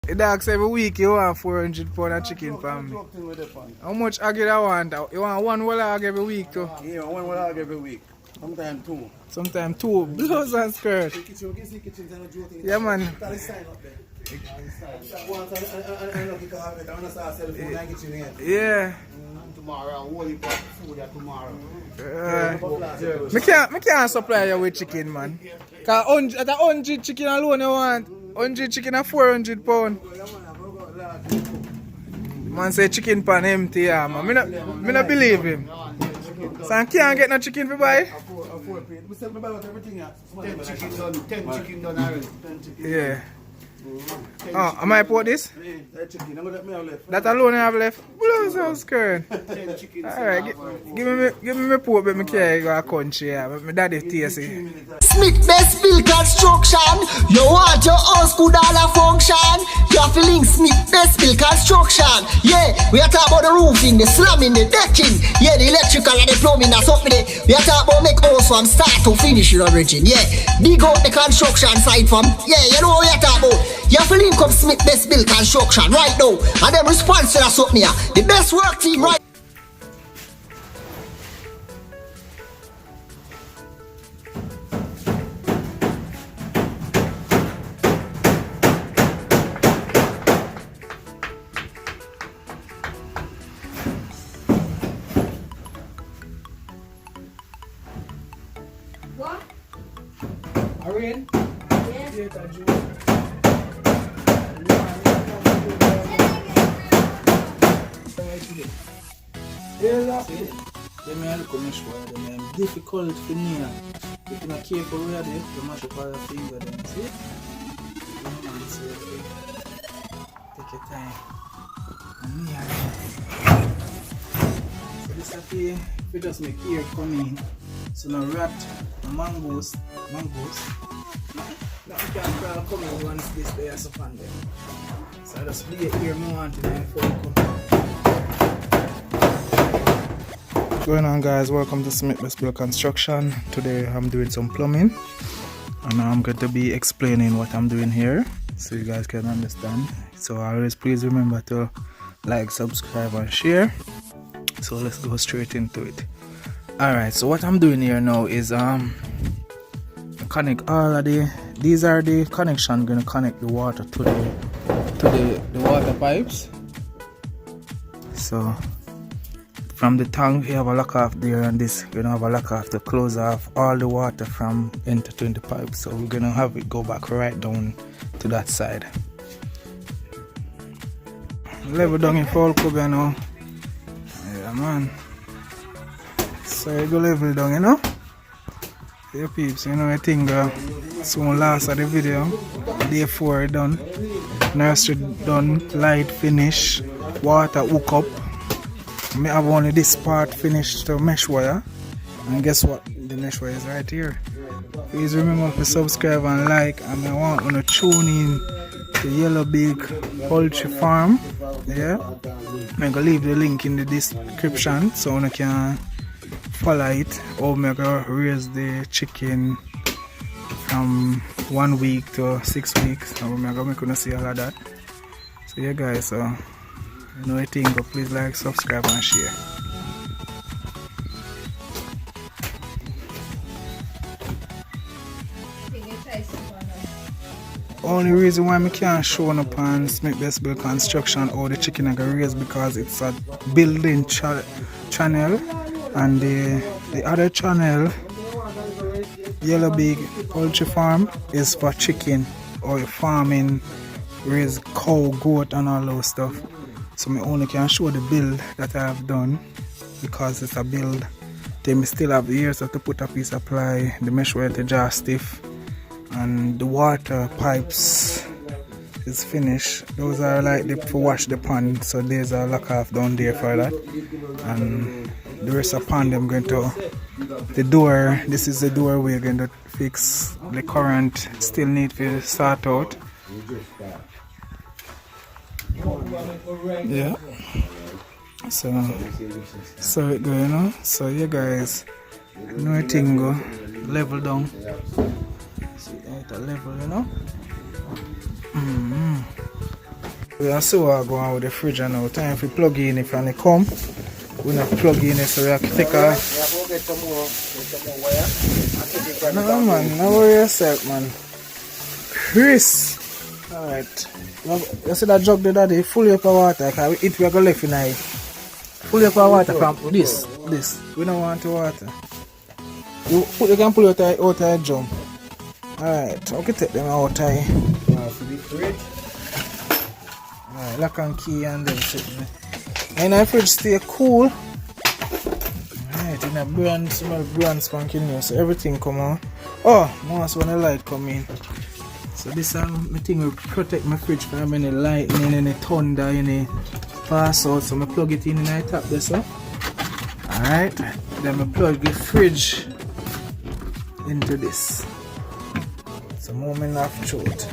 It asks every week you want 400 pound of chicken from me. How much egg you want? You want one whole egg every week too? Yeah, one whole egg every week. Sometimes two. Sometimes two. Blouse and skirt. Yeah, man. Yeah. Tomorrow, holy food tomorrow. Me can't supply you with chicken, man. Cause at 100 chicken alone you want. 100 chicken at 400 pound. Man say chicken pan empty, yeah, man. Me not believe him. So I can't get no chicken to buy? 10 chicken done already. Yeah. Oh, am I put this? That alone I have left? Blouse and skirt. Alright, give me my pork, but I can't go to the country. Yeah. My daddy tasty. Smith Best Bill Construction. You want your house good all a function. You have to link Smith Best Bill Construction. Yeah, we are talking about the roofing, the slamming, the decking. Yeah, the electrical and the plumbing, that's up with it. We are talking about make house from start to finish in origin. Yeah, dig out the construction site from. Yeah, you know what we are talking about. You have to link up Smith Best Bill Construction right now. And them response to that something here. The best work team right. What? Irene? Yes. Them are look mesh wire, them are difficult for me. If you're not careful with it, you mash up all your finger then, see? Take your time. And me so this is the we just make ear come in. So no rat, no mangoes. Now we can crawl come in once this day is upon them. So I just play ear me want to before you come. What's going on, guys? Welcome to Smith Best Bill Construction. Today I'm doing some plumbing and I'm going to be explaining what I'm doing here so you guys can understand. So always please remember to like, subscribe and share. So let's go straight into it. Alright, so what I'm doing here now is connect all of these are the connection gonna connect the water to the water pipes. So from the tank we have a lock off there, and this we're gonna have a lock off to close off all the water from entering the pipe. So we're gonna have it go back right down to that side. Level down in full cover now. Yeah, man. So you go level down, you know. Yeah, peeps, you know I think soon last of the video. Day 4 done. Nursery done, light finish, water hook up. I have only this part finished to mesh wire. And guess what? The mesh wire is right here. Please remember to subscribe and like, and I want you to tune in to Beak Poultry Farm. Yeah. I'm gonna leave the link in the description so you can follow it, or I'm gonna raise the chicken from 1 week to 6 weeks. I'm gonna make you see all of that. So yeah, guys, so you know I think, but please like, subscribe and share. Only reason why I can't show up on Smith Best Bill Construction or the chicken I can raise because it's a building channel, and the other channel, Beak Poultry Farm, is for chicken or farming, raise cow, goat and all those stuff. So I only can show the build that I have done because it's a build. Then I still have years to put a piece of ply, the mesh wire to jar stiff, and the water pipes is finished. Those are like for wash the pond, so there's a lock off down there for that. And the rest of the pond I'm going to the door. This is the door we're going to fix. The current still need to start out. Yeah. So it go, you know. So you guys, no thing go level down. See at a level, you know. We are so going on with the fridge now. Time if we plug in if and come. We not plug in it so we have to take off. Get some more wire. No man, no worry yourself man. Chris! Alright. You see that jug there daddy? Full up of water. Because we are going to left in it. Full up of water from this. We don't want to water. You can pull out a jump. Alright, okay, take them out here. Alright, lock and key and then sit there. And the fridge stay cool. Alright, in a brand spanking new, so everything come on. Oh, once when the light come in. So this my thing will protect my fridge from any lightning, any thunder, any pass out. So I plug it in and I tap this up. Alright, then I plug the fridge into this. So moment of truth.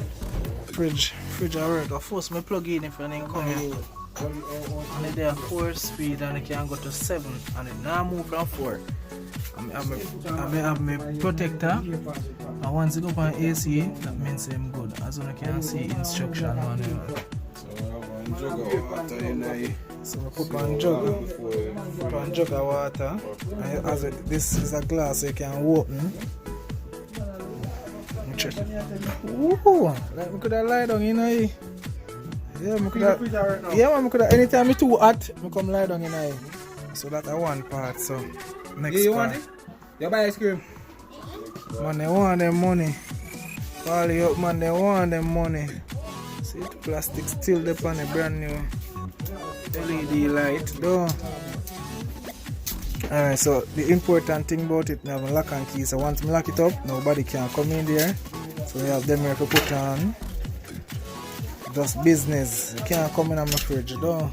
Fridge I work. Of course I plug in if anything come in. And it there 4 speed and it can go to 7 and it now move from 4. I have my protector and once it go on AC that means I'm good. As one can see instruction manual. So I put one jug of water. And as this is a glass so you can open. Check. Ooh, like we could have lie down, you know. Yeah, I could have anytime it's too hot, I come lie down in here. So that's one part. So next You part. want it? You buy ice cream? Man, they want them money. Call you up, man, they want them money. See the plastic still there on a brand new LED light though. Alright, so the important thing about it, now I have a lock and key. So once I lock it up, nobody can come in there. So we have them here to put on. Just business. You can't come in on my fridge though.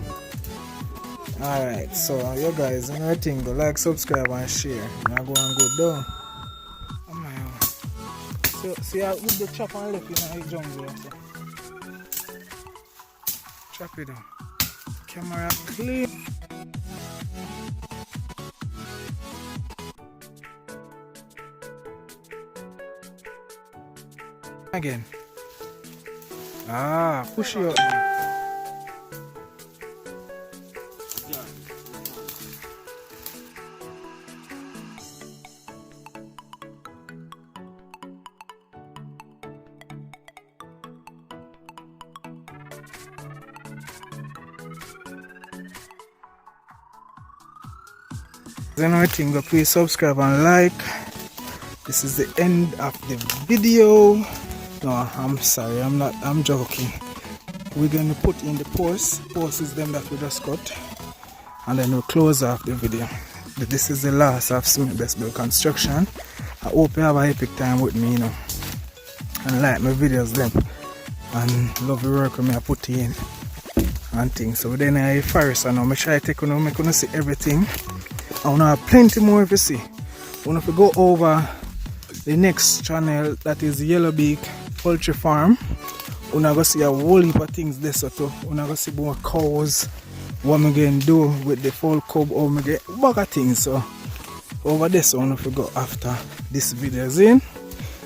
Alright, so you guys, you know the thing, go like, subscribe and share. Now go and go though. Oh my God. So see how with the chop and left in the jungle. Chop it down. Camera clean. Again. Push it up. Anything, but please subscribe and like. This is the end of the video. No, I'm sorry, I'm joking. We're going to put in the posts is them that we just cut, and then we'll close off the video. But this is the last of Smith Best Build Construction. I hope you have a epic time with me, you know, and like my videos them, and love the work I put in and things. So then I first, I know I try to take on, make you see everything. I want to have plenty more if you see. I want to go over the next channel, that is Yellow Beak Poultry Farm. We're going to see a whole heap of things there. So we're going to see more cows, what I'm going to do with the full cub, or I'm get bag of things. So over there, so I'm going to go after this video is in.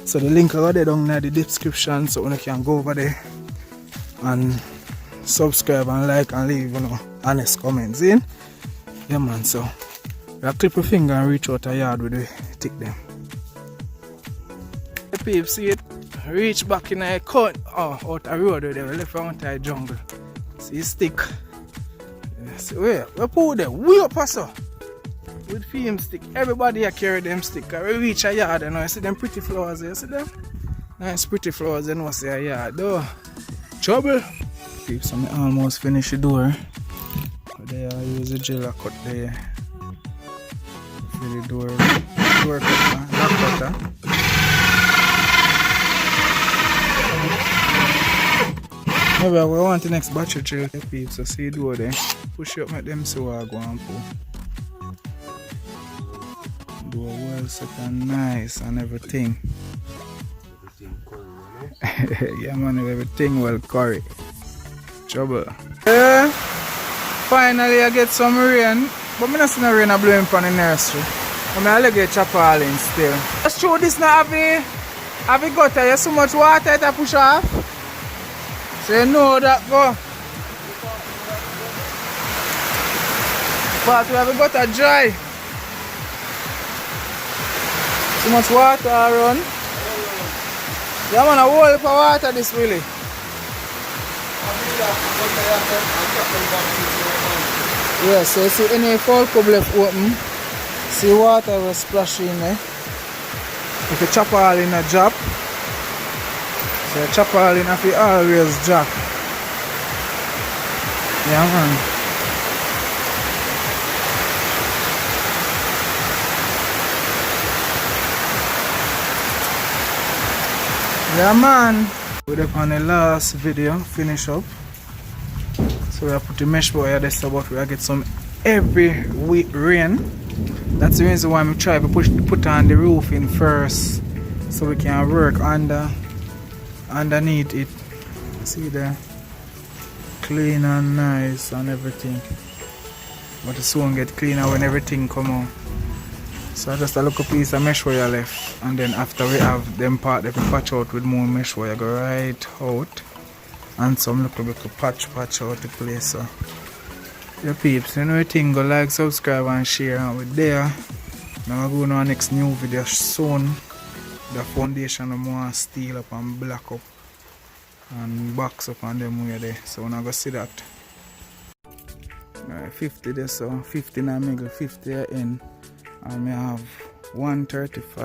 So the link are there down in the description, so you can go over there and subscribe and like and leave, you know, honest comments in. Yeah man, so you clip your finger and reach out a yard with the tick them. The people see it, reach back in a cut, out a road where they left out a jungle. See stick. See where put them way up so. With film stick. Everybody here carry them stick. We reach a yard, you know, you see them pretty flowers there, you see them? Nice pretty flowers, you know, see a yard though. Trouble. Peeps, so I almost finished the door. There I use a gel cut there. For the door cutter, lock cutter. Maybe I will want the next batch of drill, peeps. So see the door there. Push it up, make them so I go and pull. Door well set and nice and everything. Yeah man, everything well curry. Trouble. Finally I get some rain, but I don't see no rain blowing from the nursery. I get chapalin still. Just show this now, have you got there so much water to push off? So you know that go. But we have a gutter dry. Too much water run. Yeah man, a whole heap of water this really. Yeah, so you see any fall cup left open, see water will splash in there. If you chop all in a drop, so you chop all in if you always drop. Yeah man. Yeah man, we're up on the last video, finish up. So we have put the mesh wire there, so but we are get some heavy rain. That's the reason why we try to put on the roof in first, so we can work underneath it. See there, clean and nice and everything. But it soon get cleaner when everything come out. So just a little piece of mesh wire left, and then after we have them part that we patch out with more mesh wire, go right out, and some little bit of patch out the place. So your peeps, you know everything, go like, subscribe and share, and we're there. Now we're going to our next new video soon. The foundation of more steel up and black up and box up on them way there. So we're going to see that. 50 there, so 50 in the middle, 50 in. And we have 135.